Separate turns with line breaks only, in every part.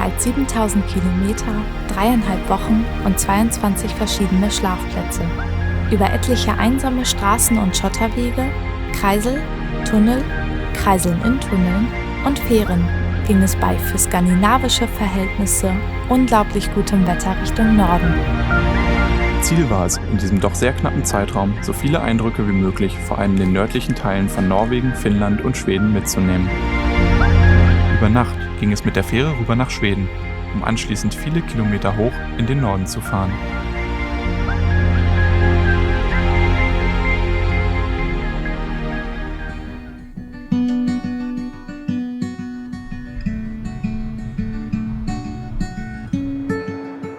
als 7000 Kilometer, 3,5 Wochen und 22 verschiedene Schlafplätze. Über etliche einsame Straßen und Schotterwege, Kreisel, Tunnel, Kreiseln in Tunneln und Fähren ging es bei für skandinavische Verhältnisse unglaublich gutem Wetter Richtung Norden.
Ziel war es, in diesem doch sehr knappen Zeitraum so viele Eindrücke wie möglich vor allem in den nördlichen Teilen von Norwegen, Finnland und Schweden mitzunehmen. Über Nacht ging es mit der Fähre rüber nach Schweden, um anschließend viele Kilometer hoch in den Norden zu fahren.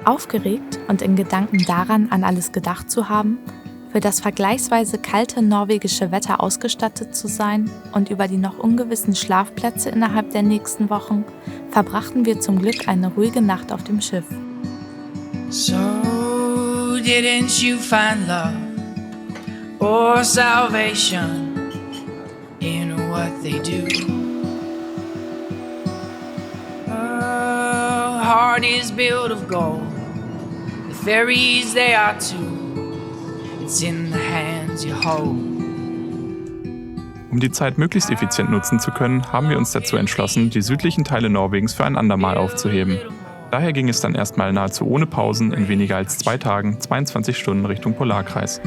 Aufgeregt und in Gedanken daran an alles gedacht zu haben, für das vergleichsweise kalte norwegische Wetter ausgestattet zu sein und über die noch ungewissen Schlafplätze innerhalb der nächsten Wochen, verbrachten wir zum Glück eine ruhige Nacht auf dem Schiff.
So didn't you find love or salvation in what they do? A heart is built of gold. The fairies they are too. It's in the hands you hold.
Um die Zeit möglichst effizient nutzen zu können, haben wir uns dazu entschlossen, die südlichen Teile Norwegens für ein andermal aufzuheben. Daher ging es dann erstmal nahezu ohne Pausen in weniger als 2 Tagen, 22 Stunden Richtung Polarkreis.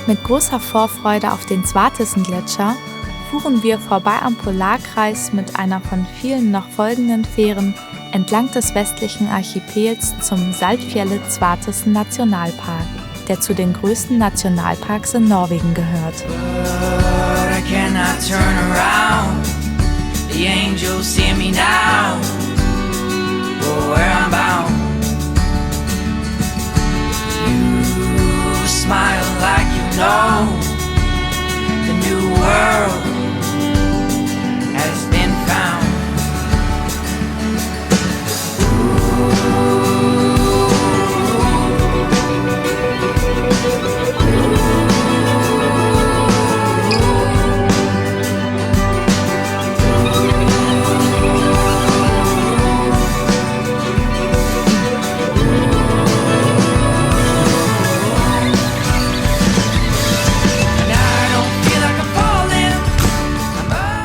Mit großer Vorfreude auf den Svartesen-Gletscher fuhren wir vorbei am Polarkreis mit einer von vielen noch folgenden Fähren entlang des westlichen Archipels zum Saltfjellet Svartesen Nationalpark, der zu den größten Nationalparks in Norwegen gehört.
But I cannot turn around. The angels see me now. Oh, where I'm bound. You smile like you know the new world has been found.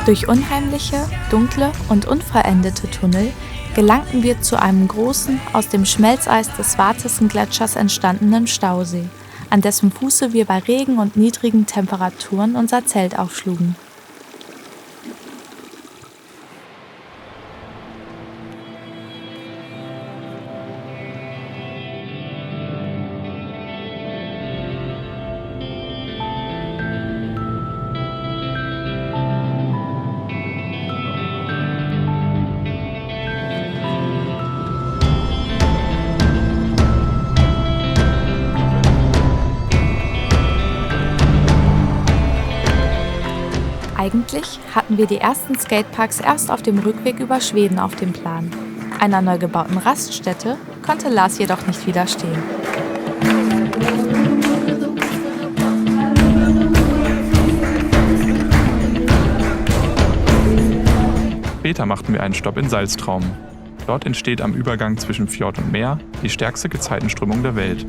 Durch unheimliche, dunkle und unvollendete Tunnel gelangten wir zu einem großen, aus dem Schmelzeis des Svartesen-Gletschers entstandenen Stausee, an dessen Fuße wir bei Regen und niedrigen Temperaturen unser Zelt aufschlugen. Eigentlich hatten wir die ersten Skateparks erst auf dem Rückweg über Schweden auf dem Plan. Einer neu gebauten Raststätte konnte Lars jedoch nicht widerstehen.
Später machten wir einen Stopp in Salztraum. Dort entsteht am Übergang zwischen Fjord und Meer die stärkste Gezeitenströmung der Welt.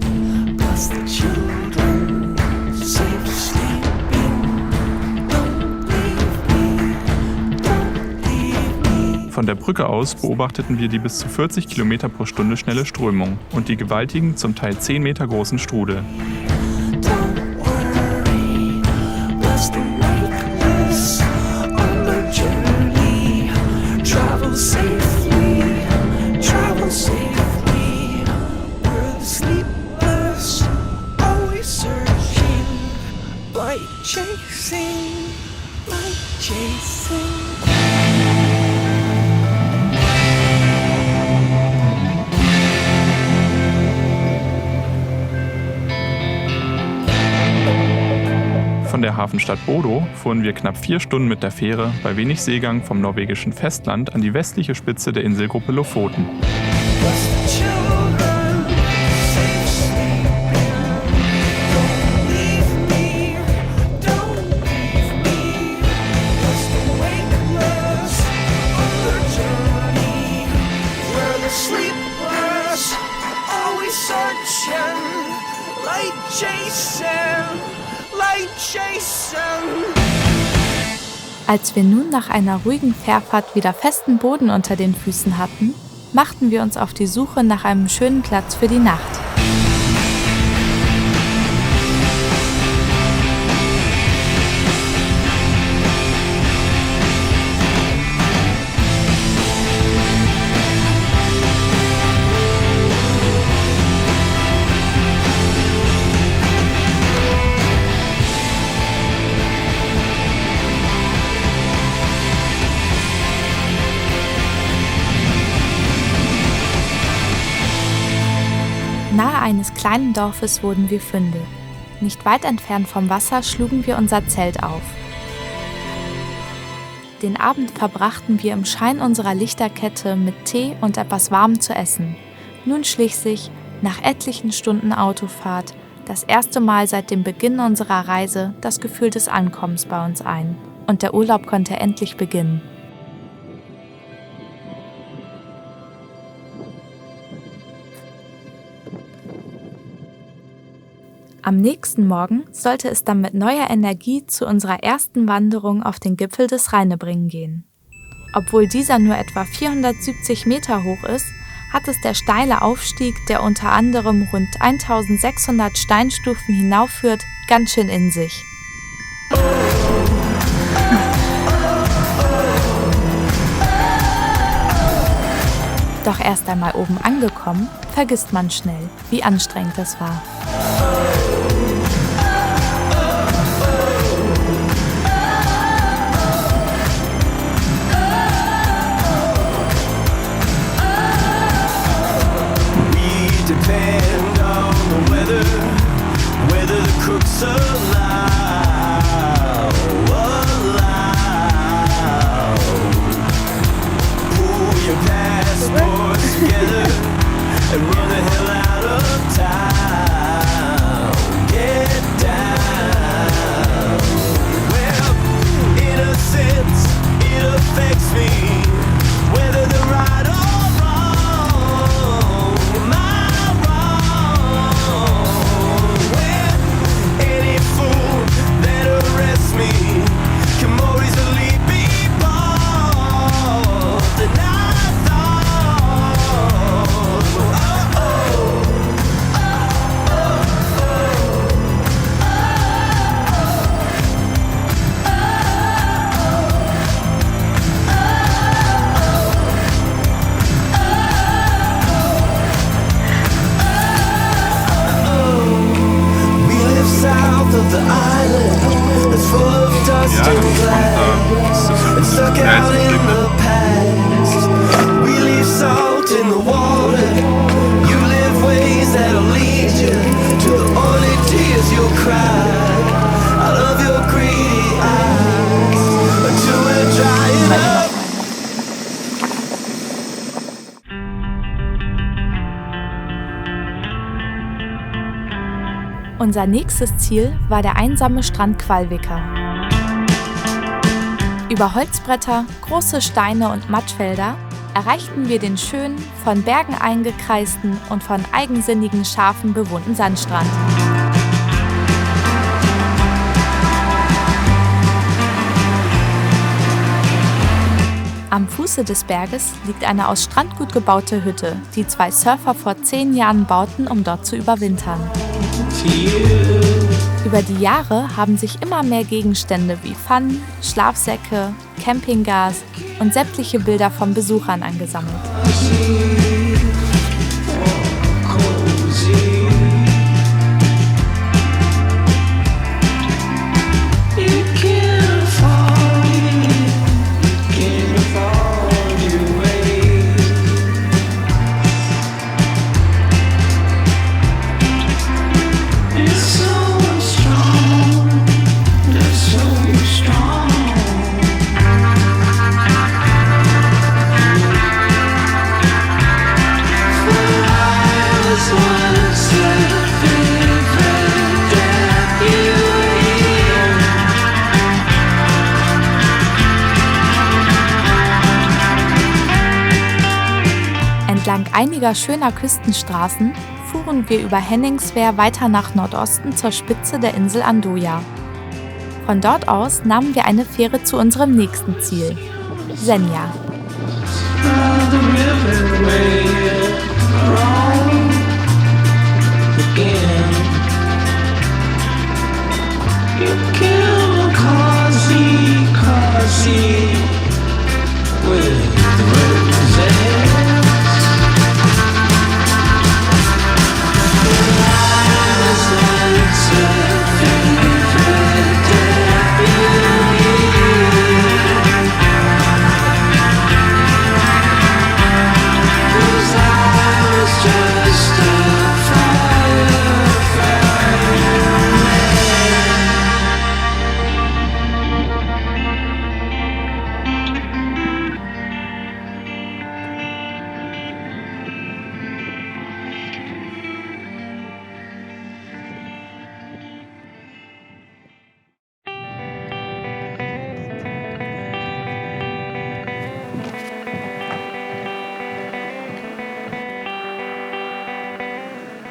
Von der Brücke aus beobachteten wir die bis zu 40 Kilometer pro Stunde schnelle Strömung und die gewaltigen, zum Teil 10 Meter großen Strudel.
Travel safely,
von der Hafenstadt Bodo fuhren wir knapp 4 Stunden mit der Fähre bei wenig Seegang vom norwegischen Festland an die westliche Spitze der Inselgruppe Lofoten.
Als wir nun nach einer ruhigen Fährfahrt wieder festen Boden unter den Füßen hatten, machten wir uns auf die Suche nach einem schönen Platz für die Nacht. Nahe eines kleinen Dorfes wurden wir fündig. Nicht weit entfernt vom Wasser schlugen wir unser Zelt auf. Den Abend verbrachten wir im Schein unserer Lichterkette mit Tee und etwas Warmem zu essen. Nun schlich sich, nach etlichen Stunden Autofahrt, das erste Mal seit dem Beginn unserer Reise das Gefühl des Ankommens bei uns ein. Und der Urlaub konnte endlich beginnen. Am nächsten Morgen sollte es dann mit neuer Energie zu unserer ersten Wanderung auf den Gipfel des Rheinebringen gehen. Obwohl dieser nur etwa 470 Meter hoch ist, hat es der steile Aufstieg, der unter anderem rund 1600 Steinstufen hinaufführt, ganz schön in sich. Doch erst einmal oben angekommen, vergisst man schnell, wie anstrengend es war. Unser nächstes Ziel war der einsame Strand Kvalvika. Über Holzbretter, große Steine und Matschfelder erreichten wir den schönen, von Bergen eingekreisten und von eigensinnigen Schafen bewohnten Sandstrand. Am Fuße des Berges liegt eine aus Strandgut gebaute Hütte, die 2 Surfer vor 10 Jahren bauten, um dort zu überwintern. Über die Jahre haben sich immer mehr Gegenstände wie Pfannen, Schlafsäcke, Campinggas und sämtliche Bilder von Besuchern angesammelt. Entlang einiger schöner Küstenstraßen fuhren wir über Henningswehr weiter nach Nordosten zur Spitze der Insel Andoja. Von dort aus nahmen wir eine Fähre zu unserem nächsten Ziel, Senja.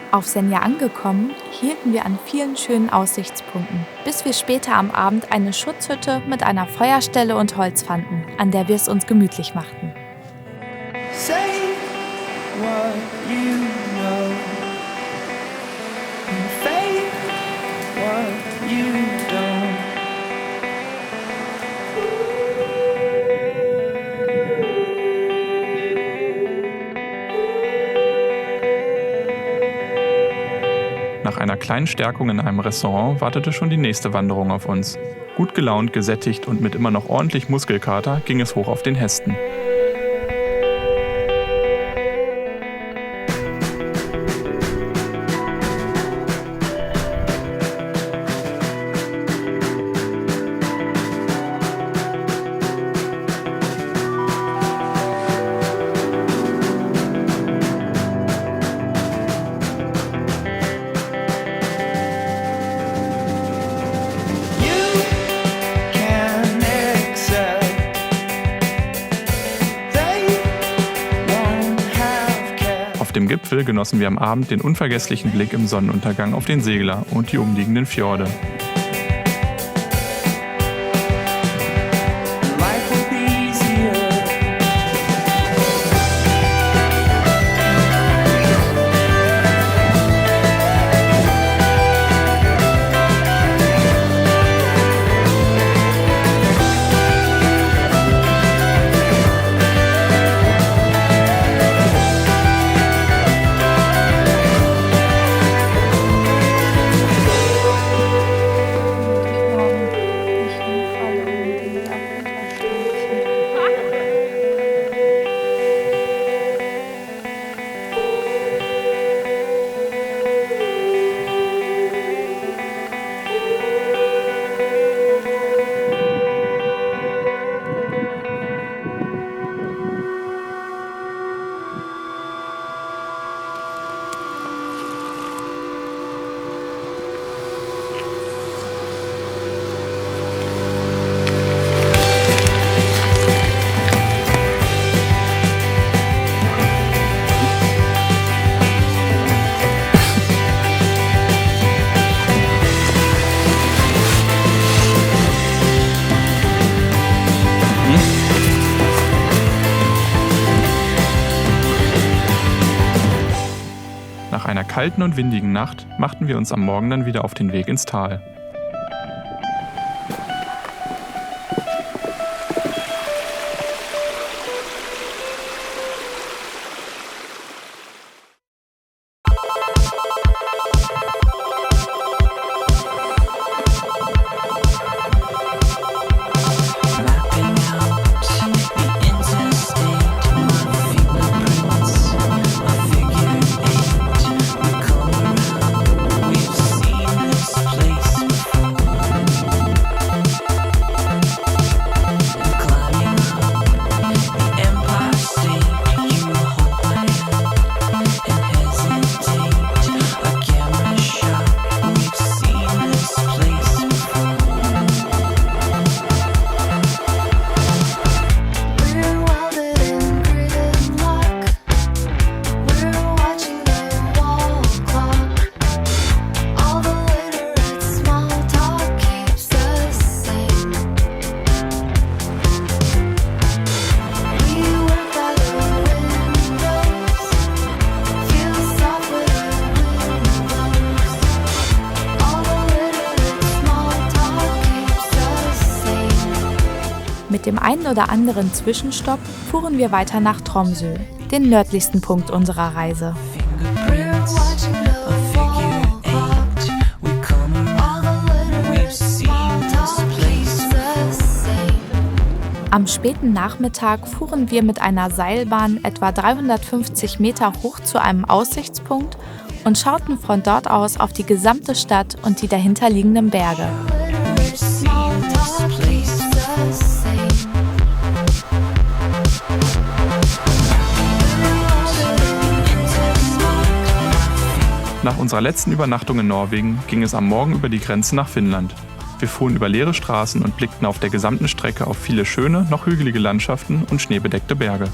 Auf Senja angekommen, hielten wir an vielen schönen Aussichtspunkten, bis wir später am Abend eine Schutzhütte mit einer Feuerstelle und Holz fanden, an der wir es uns gemütlich machten.
Say what you know and fake what you don't.
Nach einer kleinen Stärkung in einem Restaurant wartete schon die nächste Wanderung auf uns. Gut gelaunt, gesättigt und mit immer noch ordentlich Muskelkater ging es hoch auf den Hesten. Auf dem Gipfel genossen wir am Abend den unvergesslichen Blick im Sonnenuntergang auf den Segler und die umliegenden Fjorde. Nach einer kalten und windigen Nacht machten wir uns am Morgen dann wieder auf den Weg ins Tal.
Place
dem einen oder anderen Zwischenstopp fuhren wir weiter nach Tromsø, den nördlichsten Punkt unserer Reise. Am späten Nachmittag fuhren wir mit einer Seilbahn etwa 350 Meter hoch zu einem Aussichtspunkt und schauten von dort aus auf die gesamte Stadt und die dahinterliegenden Berge.
Nach unserer letzten Übernachtung in Norwegen ging es am Morgen über die Grenze nach Finnland. Wir fuhren über leere Straßen und blickten auf der gesamten Strecke auf viele schöne, noch hügelige Landschaften und schneebedeckte Berge.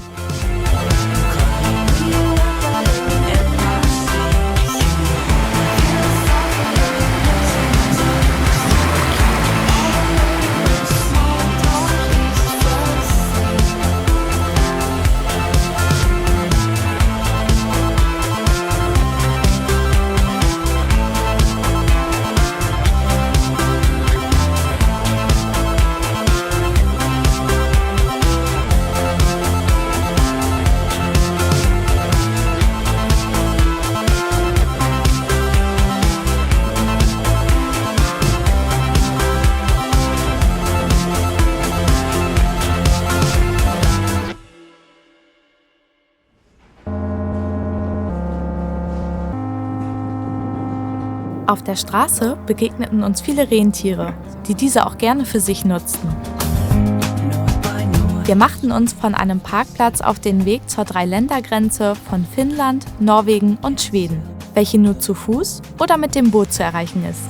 Auf der Straße begegneten uns viele Rentiere, die diese auch gerne für sich nutzten. Wir machten uns von einem Parkplatz auf den Weg zur Dreiländergrenze von Finnland, Norwegen und Schweden, welche nur zu Fuß oder mit dem Boot zu erreichen ist.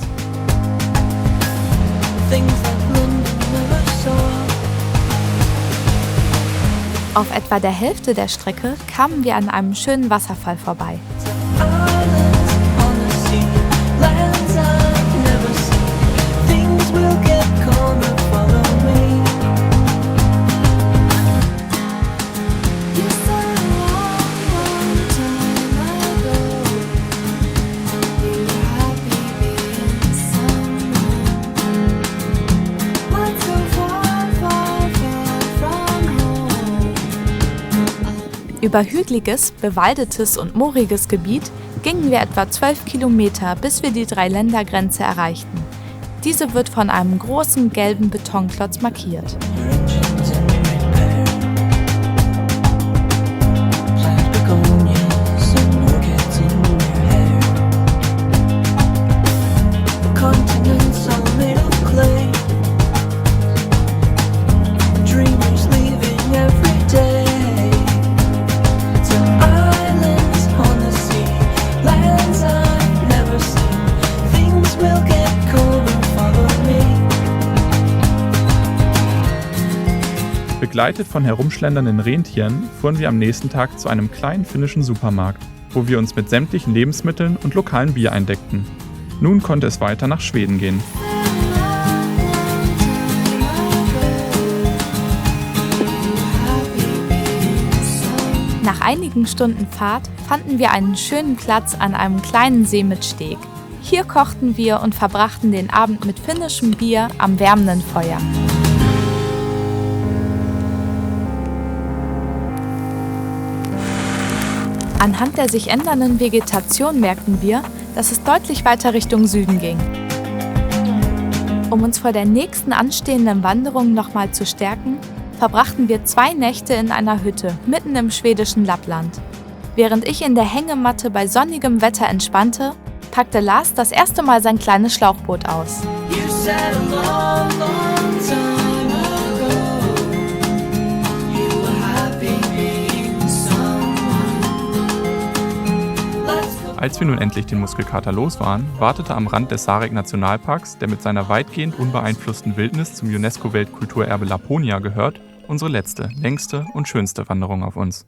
Auf etwa der Hälfte der Strecke kamen wir an einem schönen Wasserfall vorbei. Über hügeliges, bewaldetes und mooriges Gebiet gingen wir etwa 12 Kilometer, bis wir die Dreiländergrenze erreichten. Diese wird von einem großen gelben Betonklotz markiert.
Begleitet von herumschlendernden Rentieren fuhren wir am nächsten Tag zu einem kleinen finnischen Supermarkt, wo wir uns mit sämtlichen Lebensmitteln und lokalen Bier eindeckten. Nun konnte es weiter nach Schweden gehen.
Nach einigen Stunden Fahrt fanden wir einen schönen Platz an einem kleinen See mit Steg. Hier kochten wir und verbrachten den Abend mit finnischem Bier am wärmenden Feuer. Anhand der sich ändernden Vegetation merkten wir, dass es deutlich weiter Richtung Süden ging. Um uns vor der nächsten anstehenden Wanderung nochmal zu stärken, verbrachten wir 2 Nächte in einer Hütte mitten im schwedischen Lappland. Während ich in der Hängematte bei sonnigem Wetter entspannte, packte Lars das erste Mal sein kleines Schlauchboot aus.
Als wir nun endlich den Muskelkater los waren, wartete am Rand des Sarek-Nationalparks, der mit seiner weitgehend unbeeinflussten Wildnis zum UNESCO-Weltkulturerbe Laponia gehört, unsere letzte, längste und schönste Wanderung auf uns.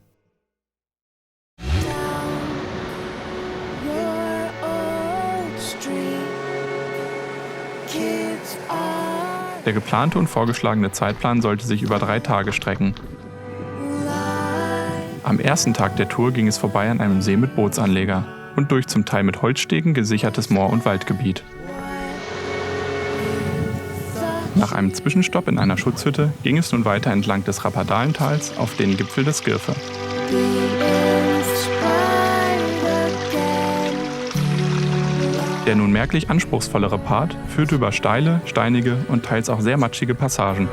Der geplante und vorgeschlagene Zeitplan sollte sich über 3 Tage strecken. Am ersten Tag der Tour ging es vorbei an einem See mit Bootsanleger und durch zum Teil mit Holzstegen gesichertes Moor- und Waldgebiet. Nach einem Zwischenstopp in einer Schutzhütte ging es nun weiter entlang des Rappadalentals auf den Gipfel des Girfe. Der nun merklich anspruchsvollere Part führte über steile, steinige und teils auch sehr matschige Passagen.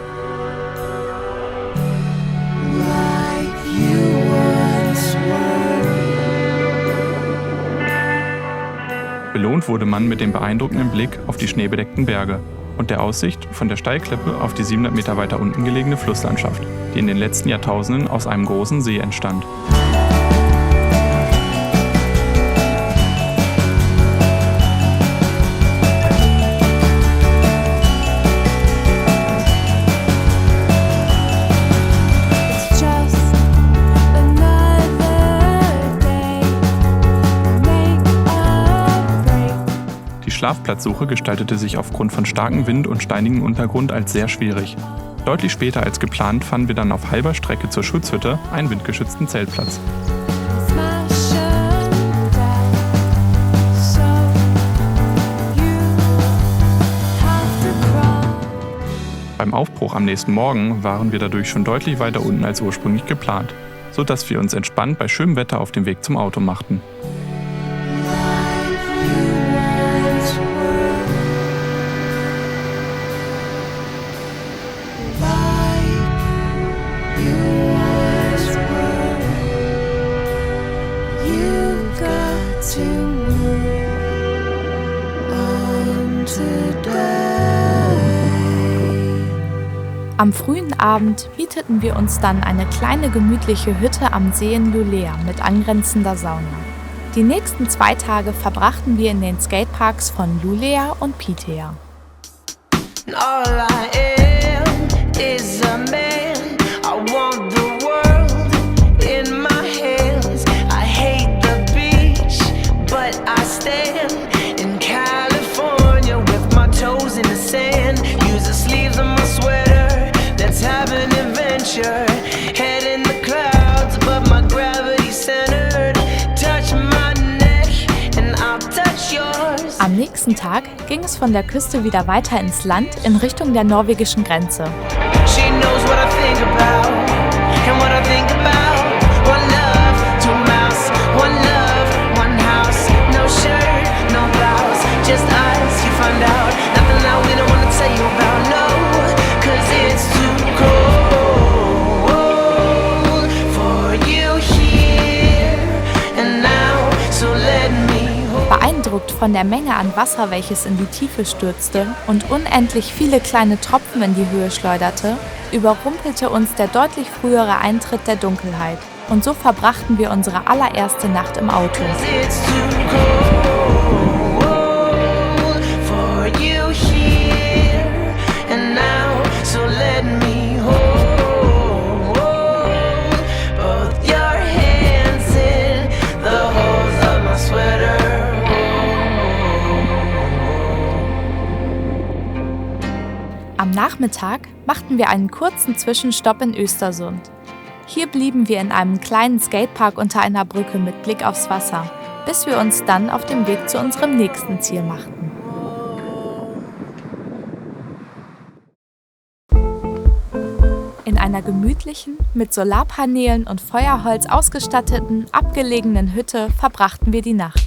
Belohnt wurde man mit dem beeindruckenden Blick auf die schneebedeckten Berge und der Aussicht von der Steilklippe auf die 700 Meter weiter unten gelegene Flusslandschaft, die in den letzten Jahrtausenden aus einem großen See entstand. Die Schlafplatzsuche gestaltete sich aufgrund von starkem Wind und steinigem Untergrund als sehr schwierig. Deutlich später als geplant fanden wir dann auf halber Strecke zur Schutzhütte einen windgeschützten Zeltplatz. Beim Aufbruch am nächsten Morgen waren wir dadurch schon deutlich weiter unten als ursprünglich geplant, sodass wir uns entspannt bei schönem Wetter auf den Weg zum Auto machten.
Am frühen Abend mieteten wir uns dann eine kleine gemütliche Hütte am See in Lulea mit angrenzender Sauna. Die nächsten 2 Tage verbrachten wir in den Skateparks von Lulea und Pitea. Am nächsten Tag ging es von der Küste wieder weiter ins Land in Richtung der norwegischen Grenze. Beeindruckt von der Menge an Wasser, welches in die Tiefe stürzte und unendlich viele kleine Tropfen in die Höhe schleuderte, überrumpelte uns der deutlich frühere Eintritt der Dunkelheit. Und so verbrachten wir unsere allererste Nacht im Auto. Am Nachmittag machten wir einen kurzen Zwischenstopp in Östersund. Hier blieben wir in einem kleinen Skatepark unter einer Brücke mit Blick aufs Wasser, bis wir uns dann auf dem Weg zu unserem nächsten Ziel machten. In einer gemütlichen, mit Solarpanelen und Feuerholz ausgestatteten, abgelegenen Hütte verbrachten wir die Nacht.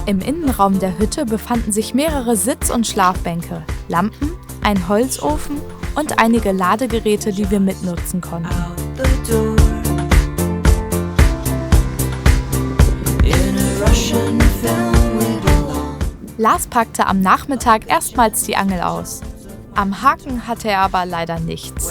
Im Innenraum der Hütte befanden sich mehrere Sitz- und Schlafbänke, Lampen, ein Holzofen und einige Ladegeräte, die wir mitnutzen konnten. Lars packte am Nachmittag erstmals die Angel aus. Am Haken hatte er aber leider nichts.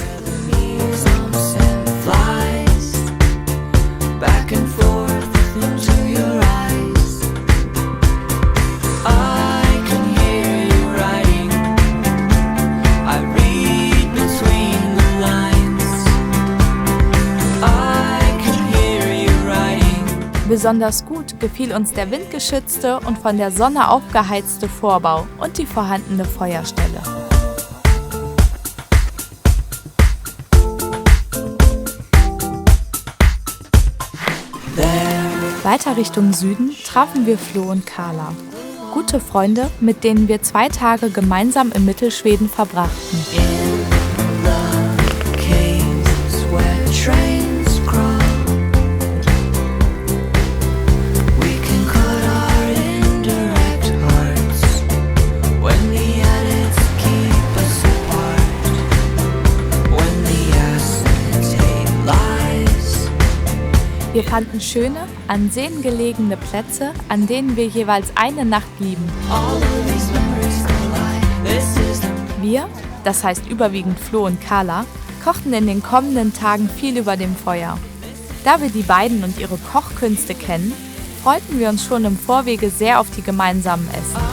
Besonders gut gefiel uns der windgeschützte und von der Sonne aufgeheizte Vorbau und die vorhandene Feuerstelle. Weiter Richtung Süden trafen wir Flo und Carla. gute Freunde, mit denen wir 2 Tage gemeinsam im Mittelschweden verbrachten. Wir fanden schöne, an Seen gelegene Plätze, an denen wir jeweils eine Nacht blieben. Wir, das heißt überwiegend Flo und Carla, kochten in den kommenden Tagen viel über dem Feuer. Da wir die beiden und ihre Kochkünste kennen, freuten wir uns schon im Vorwege sehr auf die gemeinsamen Essen.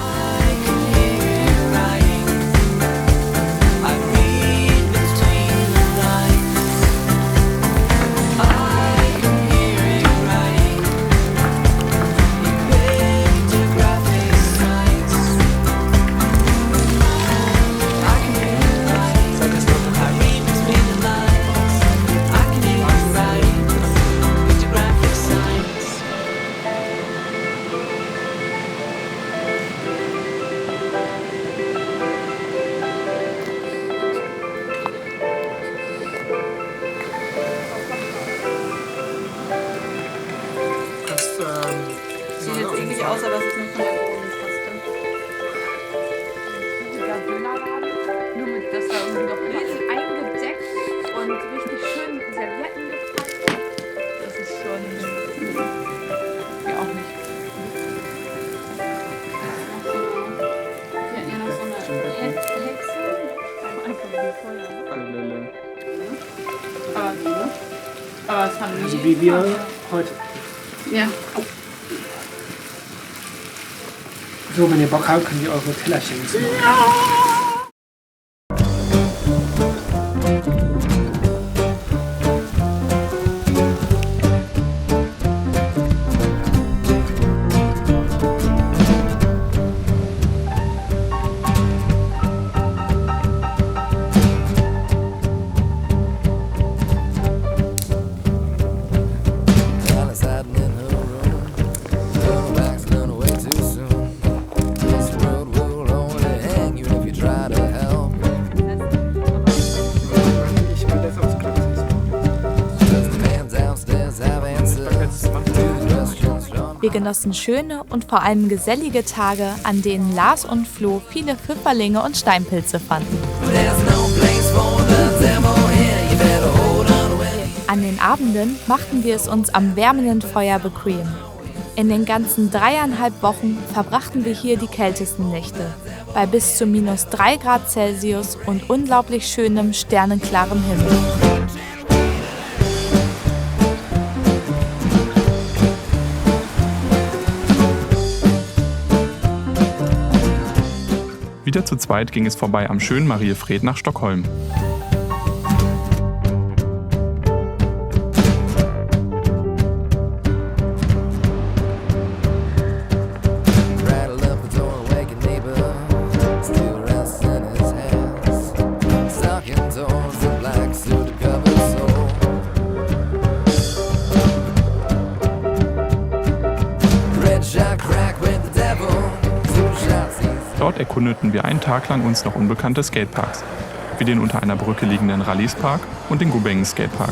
Sieht jetzt eklig aus, aber es ist eine Macaroni-Paste.
Richtiger Dönerladen, nur mit das war irgendwie noch richtig eingedeckt und richtig schön mit Servietten gepackt. Das ist schon... Ja, auch nicht.
Wir hatten ja noch so eine Hexe. Einfach wie vorher. Aber es fanden
Also wie wir heute.
Ja.
So, wenn ihr Bock habt, könnt ihr eure Tellerchen machen.
Wir genossen schöne und vor allem gesellige Tage, an denen Lars und Flo viele Pfifferlinge und Steinpilze fanden. An den Abenden machten wir es uns am wärmenden Feuer bequem. In den ganzen 3,5 Wochen verbrachten wir hier die kältesten Nächte, bei bis zu -3 Grad Celsius und unglaublich schönem, sternenklarem Himmel.
Wieder zu zweit ging es vorbei am schönen Mariefred nach Stockholm. Dort erkundeten wir einen Tag lang uns noch unbekannte Skateparks, wie den unter einer Brücke liegenden Rallis Park und den Gubbengen Skatepark.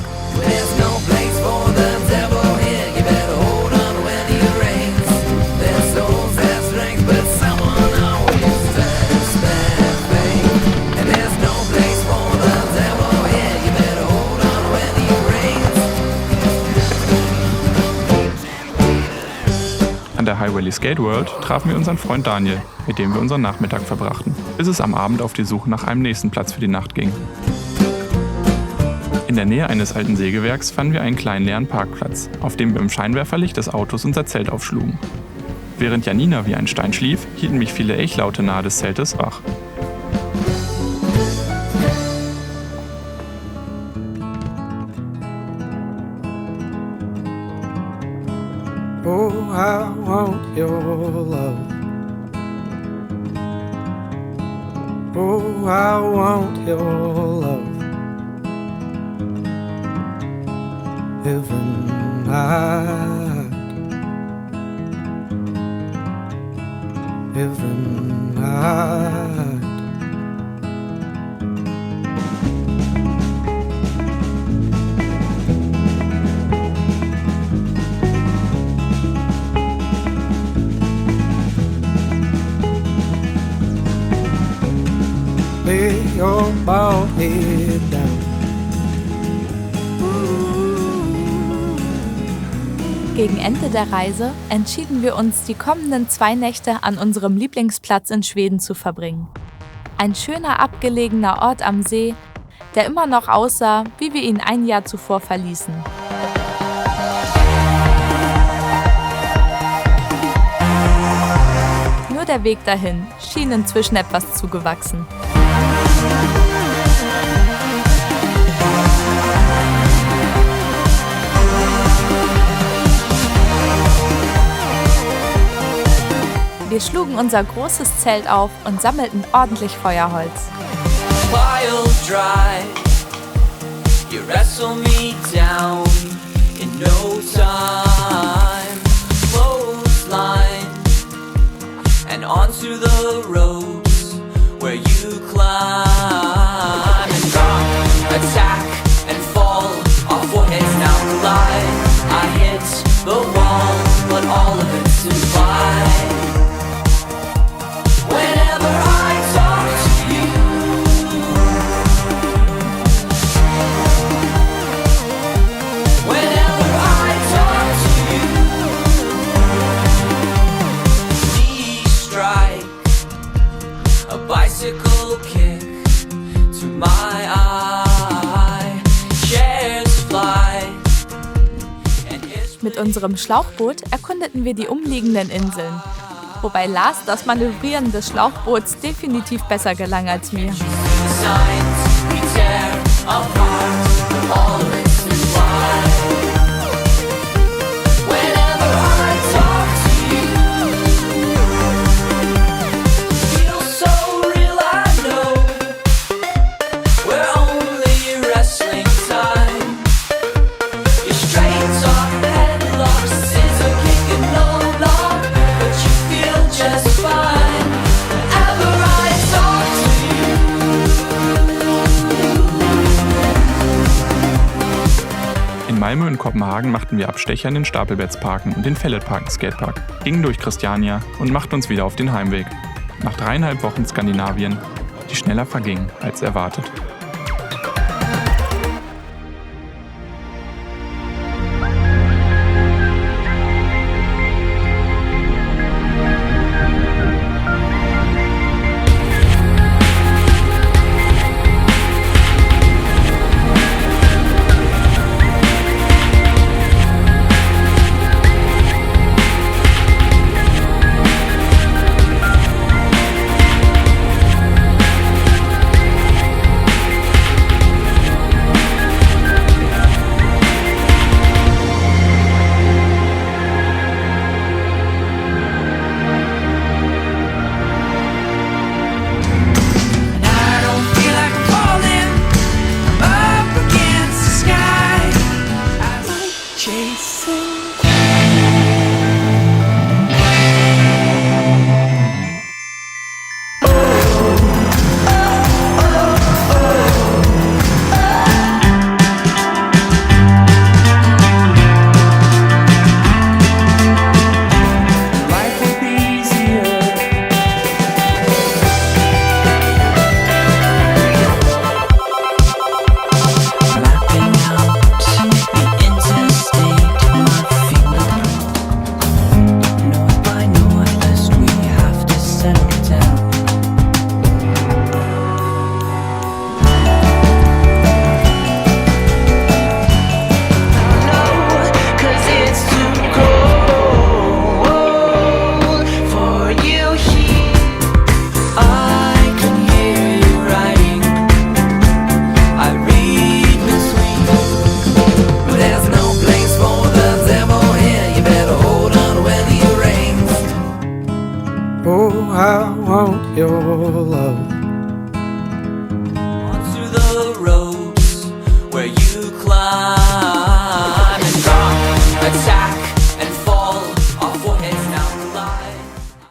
An der High Valley Skate World trafen wir unseren Freund Daniel, mit dem wir unseren Nachmittag verbrachten, bis es am Abend auf die Suche nach einem nächsten Platz für die Nacht ging. In der Nähe eines alten Sägewerks fanden wir einen kleinen leeren Parkplatz, auf dem wir im Scheinwerferlicht des Autos unser Zelt aufschlugen. Während Janina wie ein Stein schlief, hielten mich viele Echlaute nahe des Zeltes wach.
Oh, I want your love. Oh, I want your love. Every night.
every night. Lay your bald head down.
Gegen Ende der Reise entschieden wir uns, die kommenden 2 Nächte an unserem Lieblingsplatz in Schweden zu verbringen. Ein schöner, abgelegener Ort am See, der immer noch aussah, wie wir ihn ein Jahr zuvor verließen. Nur der Weg dahin schien inzwischen etwas zugewachsen. Wir schlugen unser großes Zelt auf und sammelten ordentlich Feuerholz.
Pile dry, you wrestle me down in no time. Clothesline and onto the ropes where you climb and drop, attack and fall. Our foreheads now collide. I hit the wall, but all of it's implied. Whenever I talk to you, whenever I talk to you, knee strike, a bicycle kick to my eye, chairs fly.
Mit unserem Schlauchboot erkundeten wir die umliegenden Inseln. Wobei Lars das Manövrieren des Schlauchboots definitiv besser gelang als mir.
In Malmö und Kopenhagen machten wir Abstecher in den Stapelbettsparken und den Fälletparken Skatepark, gingen durch Christiania und machten uns wieder auf den Heimweg. Nach 3,5 Wochen Skandinavien, die schneller vergingen als erwartet.
Oh, I want your love.